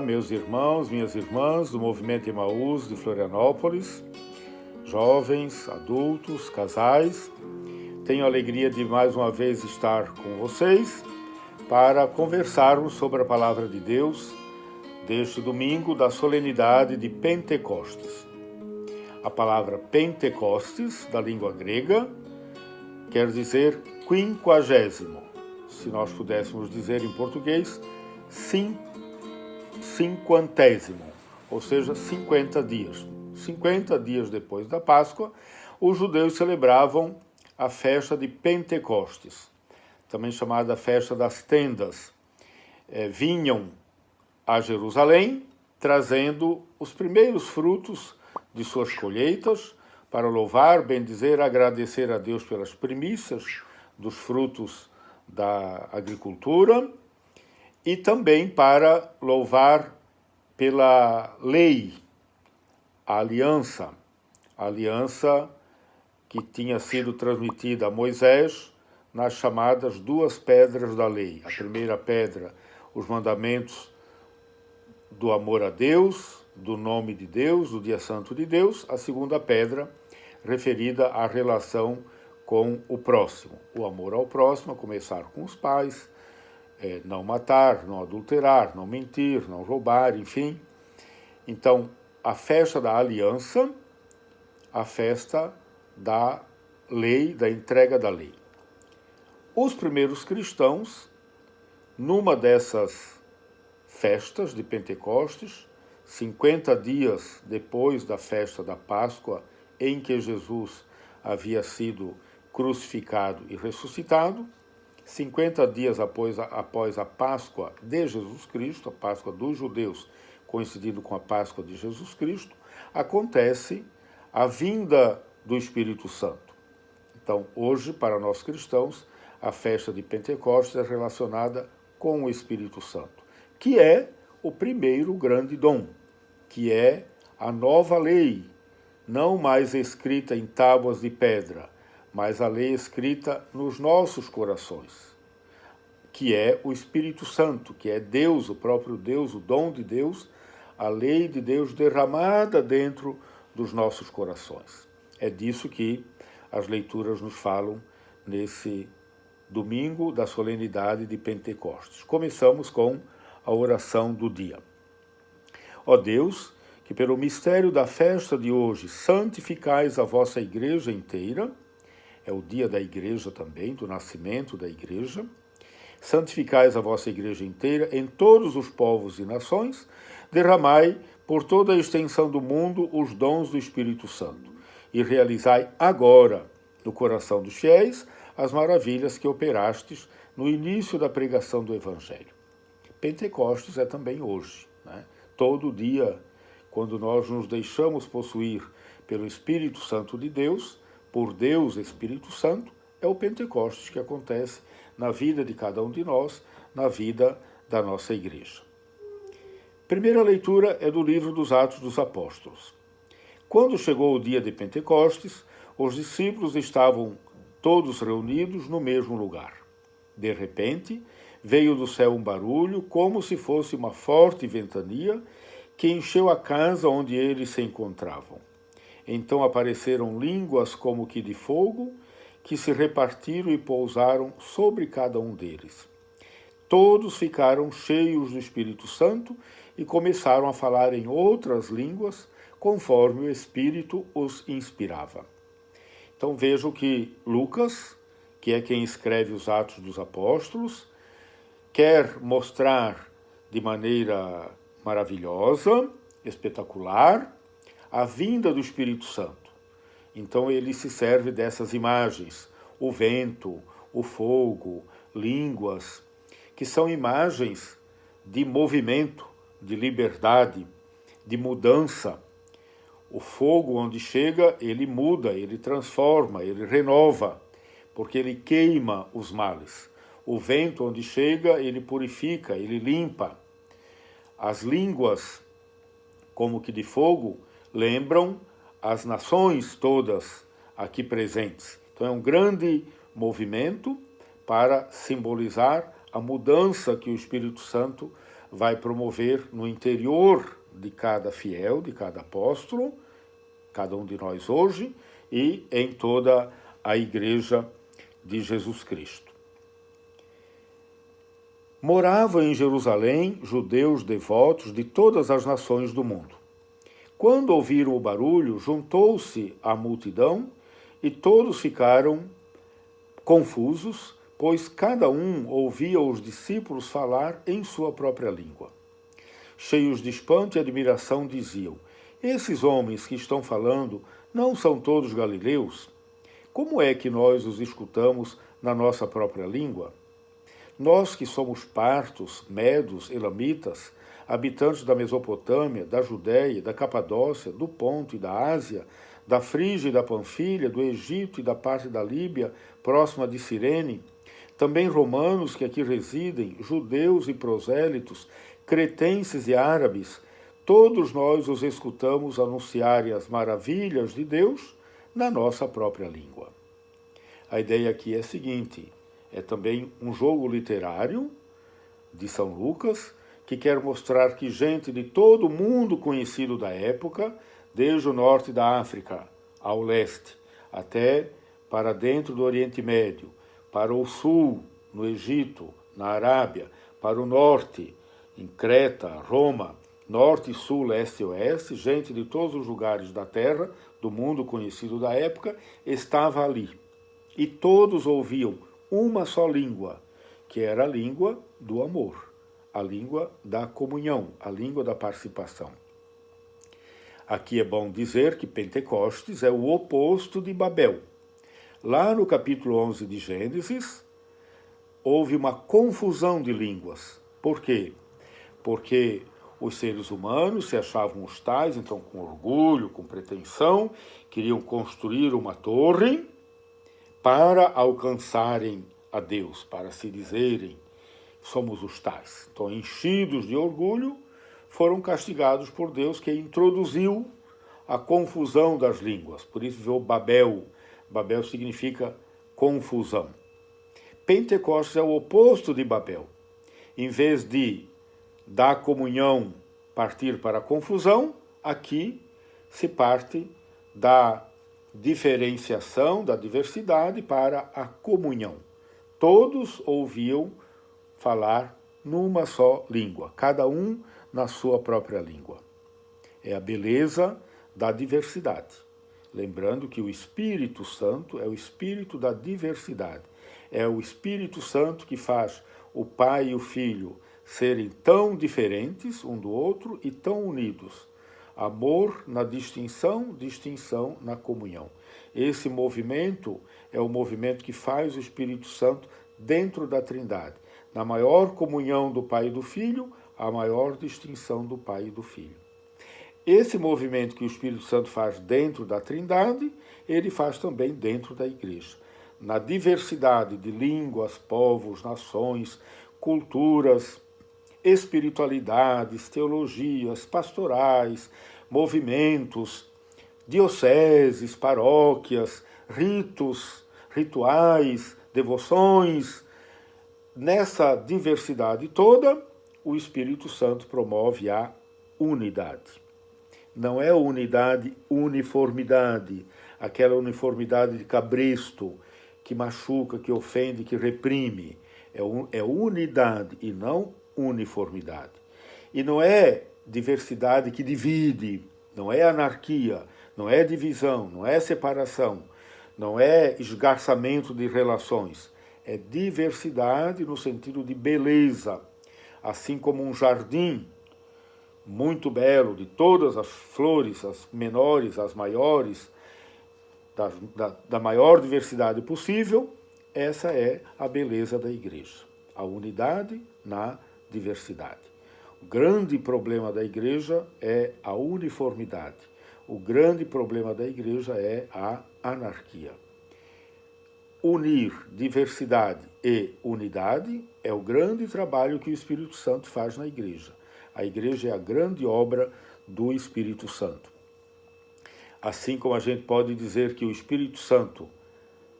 Olá, meus irmãos, minhas irmãs do Movimento Emaús de Florianópolis, jovens, adultos, casais. Tenho a alegria de mais uma vez estar com vocês para conversarmos sobre a Palavra de Deus deste domingo da solenidade de Pentecostes. A palavra Pentecostes, da língua grega, quer dizer quinquagésimo. Se nós pudéssemos dizer em português, cinquantésimo, ou seja, 50 dias. 50 dias depois da Páscoa, os judeus celebravam a festa de Pentecostes, também chamada festa das tendas. Vinham a Jerusalém, trazendo os primeiros frutos de suas colheitas, para louvar, bendizer, agradecer a Deus pelas primícias dos frutos da agricultura, e também para louvar pela lei, a aliança que tinha sido transmitida a Moisés nas chamadas duas pedras da lei. A primeira pedra, os mandamentos do amor a Deus, do nome de Deus, do dia santo de Deus. A segunda pedra, referida à relação com o próximo. O amor ao próximo, a começar com os pais, não matar, não adulterar, não mentir, não roubar, enfim. Então, a festa da aliança, a festa da lei, da entrega da lei. Os primeiros cristãos, numa dessas festas de Pentecostes, 50 dias depois da festa da Páscoa, em que Jesus havia sido crucificado e ressuscitado, 50 dias após a Páscoa de Jesus Cristo, a Páscoa dos judeus, coincidindo com a Páscoa de Jesus Cristo, acontece a vinda do Espírito Santo. Então, hoje, para nós cristãos, a festa de Pentecostes é relacionada com o Espírito Santo, que é o primeiro grande dom, que é a nova lei, não mais escrita em tábuas de pedra, mas a lei escrita nos nossos corações, que é o Espírito Santo, que é Deus, o próprio Deus, o dom de Deus, a lei de Deus derramada dentro dos nossos corações. É disso que as leituras nos falam nesse domingo da solenidade de Pentecostes. Começamos com a oração do dia. Ó Deus, que pelo mistério da festa de hoje santificais a vossa igreja inteira, é o dia da igreja também, do nascimento da igreja, santificais a vossa igreja inteira em todos os povos e nações, derramai por toda a extensão do mundo os dons do Espírito Santo, e realizai agora, no coração dos fiéis, as maravilhas que operastes no início da pregação do Evangelho. Pentecostes é também hoje, né? Todo dia, quando nós nos deixamos possuir pelo Espírito Santo de Deus, por Deus Espírito Santo, é o Pentecostes que acontece na vida de cada um de nós, na vida da nossa igreja. Primeira leitura é do livro dos Atos dos Apóstolos. Quando chegou o dia de Pentecostes, os discípulos estavam todos reunidos no mesmo lugar. De repente, veio do céu um barulho, como se fosse uma forte ventania, que encheu a casa onde eles se encontravam. Então apareceram línguas como que de fogo, que se repartiram e pousaram sobre cada um deles. Todos ficaram cheios do Espírito Santo e começaram a falar em outras línguas, conforme o Espírito os inspirava. Então vejo que Lucas, que é quem escreve os Atos dos Apóstolos, quer mostrar de maneira maravilhosa, espetacular, a vinda do Espírito Santo. Então ele se serve dessas imagens, o vento, o fogo, línguas, que são imagens de movimento, de liberdade, de mudança. O fogo, onde chega, ele muda, ele transforma, ele renova, porque ele queima os males. O vento, onde chega, ele purifica, ele limpa. As línguas, como que de fogo, lembram as nações todas aqui presentes. Então é um grande movimento para simbolizar a mudança que o Espírito Santo vai promover no interior de cada fiel, de cada apóstolo, cada um de nós hoje, e em toda a Igreja de Jesus Cristo. Moravam em Jerusalém judeus devotos de todas as nações do mundo. Quando ouviram o barulho, juntou-se a multidão e todos ficaram confusos, pois cada um ouvia os discípulos falar em sua própria língua. Cheios de espanto e admiração, diziam: esses homens que estão falando não são todos galileus? Como é que nós os escutamos na nossa própria língua? Nós que somos partos, medos, elamitas, habitantes da Mesopotâmia, da Judéia, da Capadócia, do Ponto e da Ásia, da Frígia e da Panfilha, do Egito e da parte da Líbia, próxima de Cirene, também romanos que aqui residem, judeus e prosélitos, cretenses e árabes, todos nós os escutamos anunciarem as maravilhas de Deus na nossa própria língua. A ideia aqui é a seguinte: é também um jogo literário de São Lucas, que quer mostrar que gente de todo o mundo conhecido da época, desde o norte da África ao leste, até para dentro do Oriente Médio, para o sul, no Egito, na Arábia, para o norte, em Creta, Roma, norte, sul, leste e oeste, gente de todos os lugares da terra, do mundo conhecido da época, estava ali. E todos ouviam uma só língua, que era a língua do amor, a língua da comunhão, a língua da participação. Aqui é bom dizer que Pentecostes é o oposto de Babel. Lá no capítulo 11 de Gênesis, houve uma confusão de línguas. Por quê? Porque os seres humanos se achavam os tais, então com orgulho, com pretensão, queriam construir uma torre para alcançarem a Deus, para se dizerem: somos os tais. Então, enchidos de orgulho, foram castigados por Deus, que introduziu a confusão das línguas. Por isso veio Babel. Babel significa confusão. Pentecostes é o oposto de Babel. Em vez de da comunhão partir para a confusão, aqui se parte da diferenciação, da diversidade para a comunhão. Todos ouviam falar numa só língua, cada um na sua própria língua. É a beleza da diversidade. Lembrando que o Espírito Santo é o Espírito da diversidade. É o Espírito Santo que faz o Pai e o Filho serem tão diferentes um do outro e tão unidos. Amor na distinção, distinção na comunhão. Esse movimento é o movimento que faz o Espírito Santo dentro da Trindade. Na maior comunhão do Pai e do Filho, a maior distinção do Pai e do Filho. Esse movimento que o Espírito Santo faz dentro da Trindade, ele faz também dentro da Igreja. Na diversidade de línguas, povos, nações, culturas, espiritualidades, teologias, pastorais, movimentos, dioceses, paróquias, ritos, rituais, devoções. Nessa diversidade toda, o Espírito Santo promove a unidade. Não é unidade, uniformidade, aquela uniformidade de cabresto, que machuca, que ofende, que reprime. É unidade e não uniformidade. E não é diversidade que divide, não é anarquia, não é divisão, não é separação, não é esgarçamento de relações. É diversidade no sentido de beleza. Assim como um jardim muito belo, de todas as flores, as menores, as maiores, da maior diversidade possível, essa é a beleza da Igreja. A unidade na diversidade. O grande problema da Igreja é a uniformidade. O grande problema da Igreja é a anarquia. Unir diversidade e unidade é o grande trabalho que o Espírito Santo faz na Igreja. A Igreja é a grande obra do Espírito Santo. Assim como a gente pode dizer que o Espírito Santo,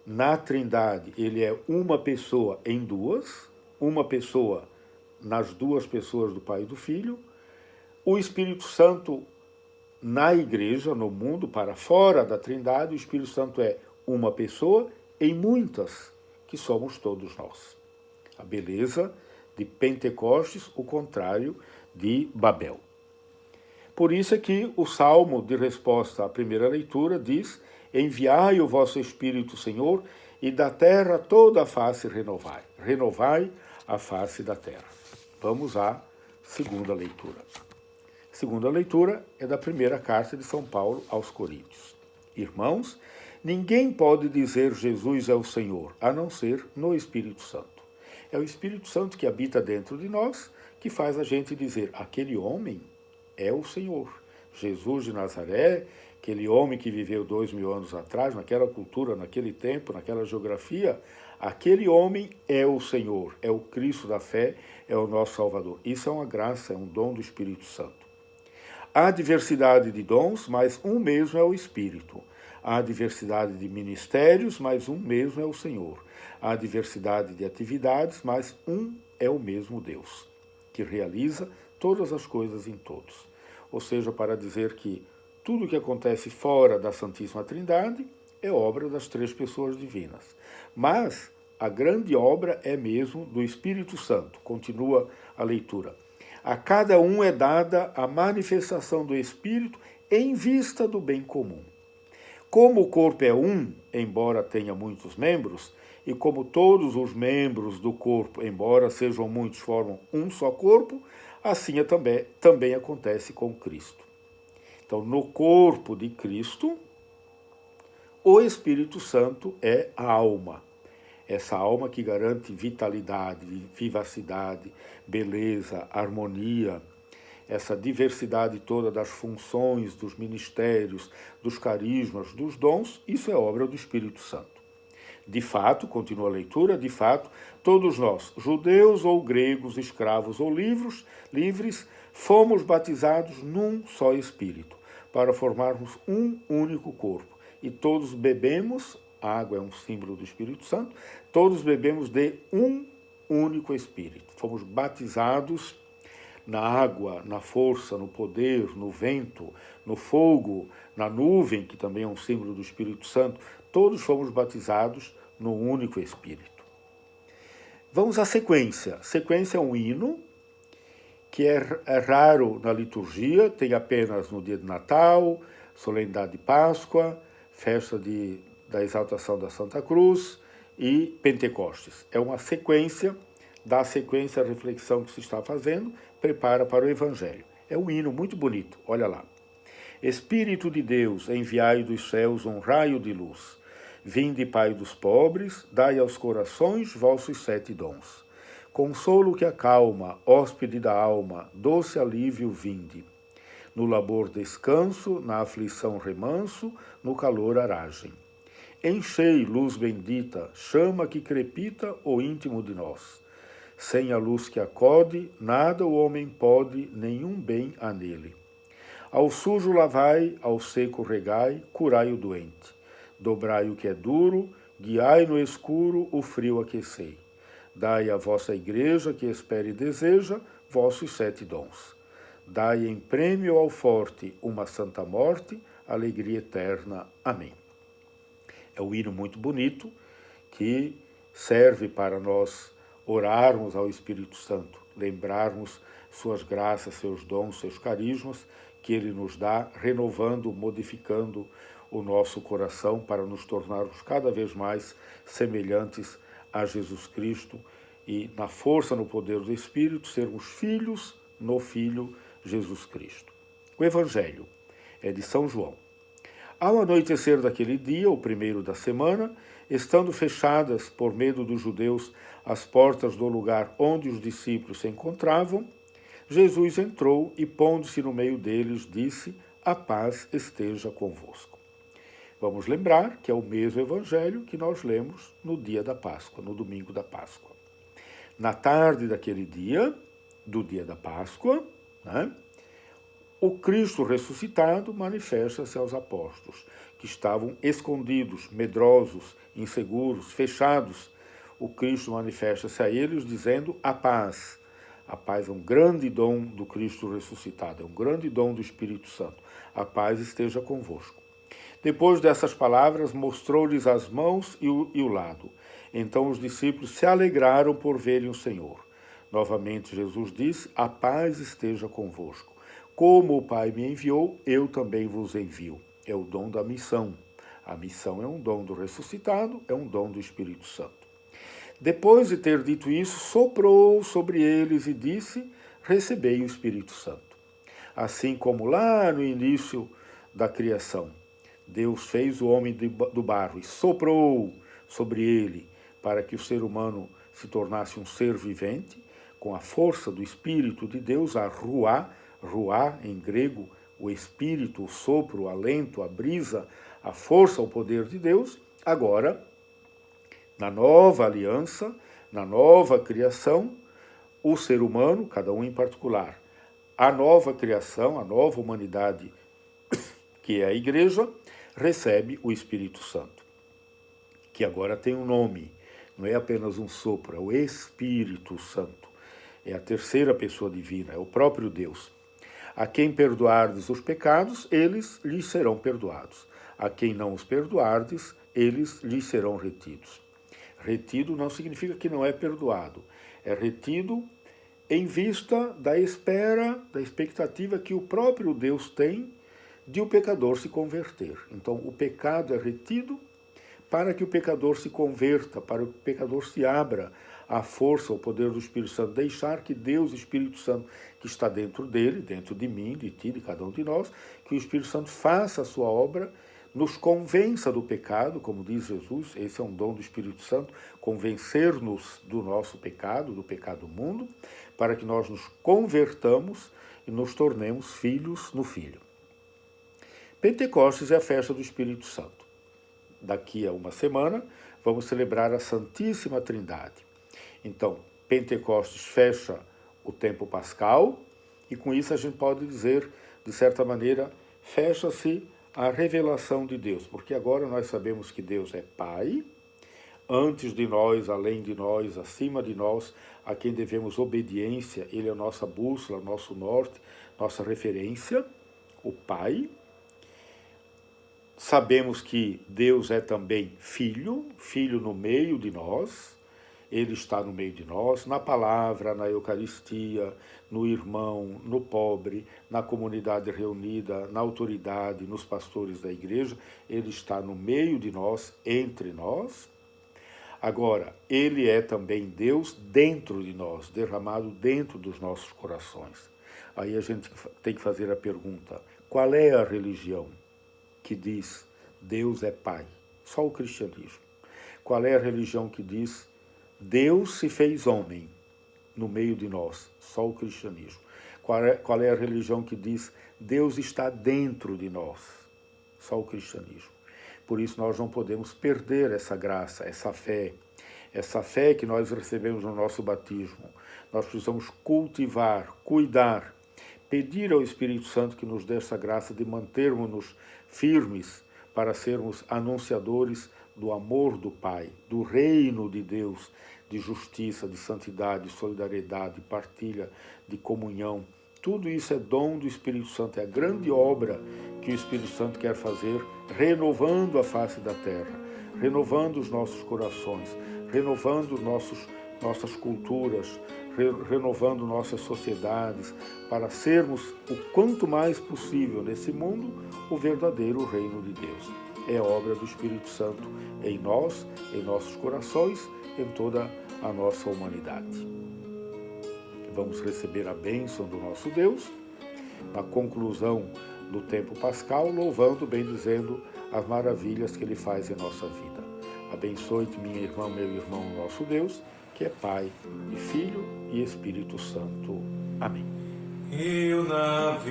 na Trindade, ele é uma pessoa em duas, uma pessoa nas duas pessoas do Pai e do Filho, o Espírito Santo na igreja, no mundo, para fora da Trindade, o Espírito Santo é uma pessoa em muitas, que somos todos nós. A beleza de Pentecostes, o contrário de Babel. Por isso é que o Salmo de resposta à primeira leitura diz: enviai o vosso Espírito, Senhor, e da terra toda a face renovai. Renovai a face da terra. Vamos à segunda leitura. A segunda leitura é da primeira carta de São Paulo aos Coríntios. Irmãos, ninguém pode dizer Jesus é o Senhor, a não ser no Espírito Santo. É o Espírito Santo que habita dentro de nós, que faz a gente dizer, aquele homem é o Senhor. Jesus de Nazaré, aquele homem que viveu 2000 anos atrás, naquela cultura, naquele tempo, naquela geografia, aquele homem é o Senhor, é o Cristo da fé, é o nosso Salvador. Isso é uma graça, é um dom do Espírito Santo. Há diversidade de dons, mas um mesmo é o Espírito. Há diversidade de ministérios, mas um mesmo é o Senhor. Há diversidade de atividades, mas um é o mesmo Deus, que realiza todas as coisas em todos. Ou seja, para dizer que tudo que acontece fora da Santíssima Trindade é obra das três pessoas divinas. Mas a grande obra é mesmo do Espírito Santo. Continua a leitura. A cada um é dada a manifestação do Espírito em vista do bem comum. Como o corpo é um, embora tenha muitos membros, e como todos os membros do corpo, embora sejam muitos, formam um só corpo, assim também acontece com Cristo. Então, no corpo de Cristo, o Espírito Santo é a alma. Essa alma que garante vitalidade, vivacidade, beleza, harmonia, essa diversidade toda das funções, dos ministérios, dos carismas, dos dons, isso é obra do Espírito Santo. De fato, continua a leitura, de fato, todos nós, judeus ou gregos, escravos ou livres, fomos batizados num só Espírito, para formarmos um único corpo. E todos bebemos, a água é um símbolo do Espírito Santo, todos bebemos de um único Espírito. Fomos batizados na água, na força, no poder, no vento, no fogo, na nuvem, que também é um símbolo do Espírito Santo. Todos fomos batizados no único Espírito. Vamos à sequência. A sequência é um hino que é raro na liturgia, tem apenas no dia de Natal, solenidade de Páscoa, festa da exaltação da Santa Cruz e Pentecostes. É uma sequência, da sequência a reflexão que se está fazendo, prepara para o Evangelho. É um hino muito bonito, olha lá. Espírito de Deus, enviai dos céus um raio de luz. Vinde, Pai dos pobres, dai aos corações vossos 7 dons. Consolo que acalma, hóspede da alma, doce alívio vinde. No labor descanso, na aflição remanso, no calor aragem. Enchei, luz bendita, chama que crepita o íntimo de nós. Sem a luz que acode, nada o homem pode, nenhum bem há nele. Ao sujo lavai, ao seco regai, curai o doente. Dobrai o que é duro, guiai no escuro, o frio aquecei. Dai à vossa igreja, que espera e deseja, vossos 7 dons. Dai em prêmio ao forte uma santa morte, alegria eterna. Amém. É um hino muito bonito, que serve para nós orarmos ao Espírito Santo, lembrarmos suas graças, seus dons, seus carismas, que ele nos dá, renovando, modificando o nosso coração para nos tornarmos cada vez mais semelhantes a Jesus Cristo e, na força, no poder do Espírito, sermos filhos no Filho Jesus Cristo. O Evangelho é de São João. Ao anoitecer daquele dia, o primeiro da semana, estando fechadas, por medo dos judeus, as portas do lugar onde os discípulos se encontravam, Jesus entrou e, pondo-se no meio deles, disse: a paz esteja convosco. Vamos lembrar que é o mesmo Evangelho que nós lemos no dia da Páscoa, no domingo da Páscoa. Na tarde daquele dia, do dia da Páscoa, o Cristo ressuscitado manifesta-se aos apóstolos, que estavam escondidos, medrosos, inseguros, fechados. O Cristo manifesta-se a eles dizendo: a paz A paz é um grande dom do Cristo ressuscitado, é um grande dom do Espírito Santo. A paz esteja convosco. Depois dessas palavras, mostrou-lhes as mãos e o lado. Então os discípulos se alegraram por verem o Senhor. Novamente Jesus disse, a paz esteja convosco. Como o Pai me enviou, eu também vos envio. É o dom da missão. A missão é um dom do ressuscitado, é um dom do Espírito Santo. Depois de ter dito isso, soprou sobre eles e disse, recebei o Espírito Santo. Assim como lá no início da criação, Deus fez o homem do barro e soprou sobre ele para que o ser humano se tornasse um ser vivente, com a força do Espírito de Deus, a ruá em grego, o Espírito, o sopro, o alento, a brisa, a força, o poder de Deus. Agora, na nova aliança, na nova criação, o ser humano, cada um em particular, a nova criação, a nova humanidade, que é a Igreja, recebe o Espírito Santo, que agora tem um nome, não é apenas um sopro, é o Espírito Santo, é a terceira pessoa divina, é o próprio Deus. A quem perdoardes os pecados, eles lhes serão perdoados. A quem não os perdoardes, eles lhes serão retidos. Retido não significa que não é perdoado, é retido em vista da espera, da expectativa que o próprio Deus tem de o pecador se converter. Então, o pecado é retido para que o pecador se converta, para que o pecador se abra à força, ao poder do Espírito Santo, deixar que Deus, o Espírito Santo, que está dentro dele, dentro de mim, de ti, de cada um de nós, que o Espírito Santo faça a sua obra, nos convença do pecado, como diz Jesus, esse é um dom do Espírito Santo, convencer-nos do nosso pecado, do pecado do mundo, para que nós nos convertamos e nos tornemos filhos no Filho. Pentecostes é a festa do Espírito Santo. Daqui a uma semana, vamos celebrar a Santíssima Trindade. Então, Pentecostes fecha o tempo pascal e com isso a gente pode dizer, de certa maneira, fecha-se a revelação de Deus, porque agora nós sabemos que Deus é Pai, antes de nós, além de nós, acima de nós, a quem devemos obediência, Ele é a nossa bússola, nosso norte, nossa referência, o Pai. Sabemos que Deus é também Filho, Filho no meio de nós, Ele está no meio de nós, na palavra, na Eucaristia, no irmão, no pobre, na comunidade reunida, na autoridade, nos pastores da igreja, Ele está no meio de nós, entre nós. Agora, Ele é também Deus dentro de nós, derramado dentro dos nossos corações. Aí a gente tem que fazer a pergunta, qual é a religião que diz Deus é Pai? Só o cristianismo. Qual é a religião que diz Deus se fez homem no meio de nós? Só o cristianismo. Qual é a religião que diz Deus está dentro de nós? Só o cristianismo. Por isso nós não podemos perder essa graça, essa fé que nós recebemos no nosso batismo. Nós precisamos cultivar, cuidar, pedir ao Espírito Santo que nos dê essa graça de mantermos-nos firmes para sermos anunciadores do amor do Pai, do reino de Deus, de justiça, de santidade, de solidariedade, de partilha, de comunhão. Tudo isso é dom do Espírito Santo, é a grande obra que o Espírito Santo quer fazer, renovando a face da terra, renovando os nossos corações, renovando nossas culturas, renovando nossas sociedades, para sermos o quanto mais possível nesse mundo o verdadeiro reino de Deus. É a obra do Espírito Santo em nós, em nossos corações, em toda a nossa humanidade. Vamos receber a bênção do nosso Deus, na conclusão do tempo pascal, louvando, bendizendo as maravilhas que Ele faz em nossa vida. Abençoe-te, minha irmã, meu irmão, nosso Deus, que é Pai e Filho e Espírito Santo. Amém. Eu navegarei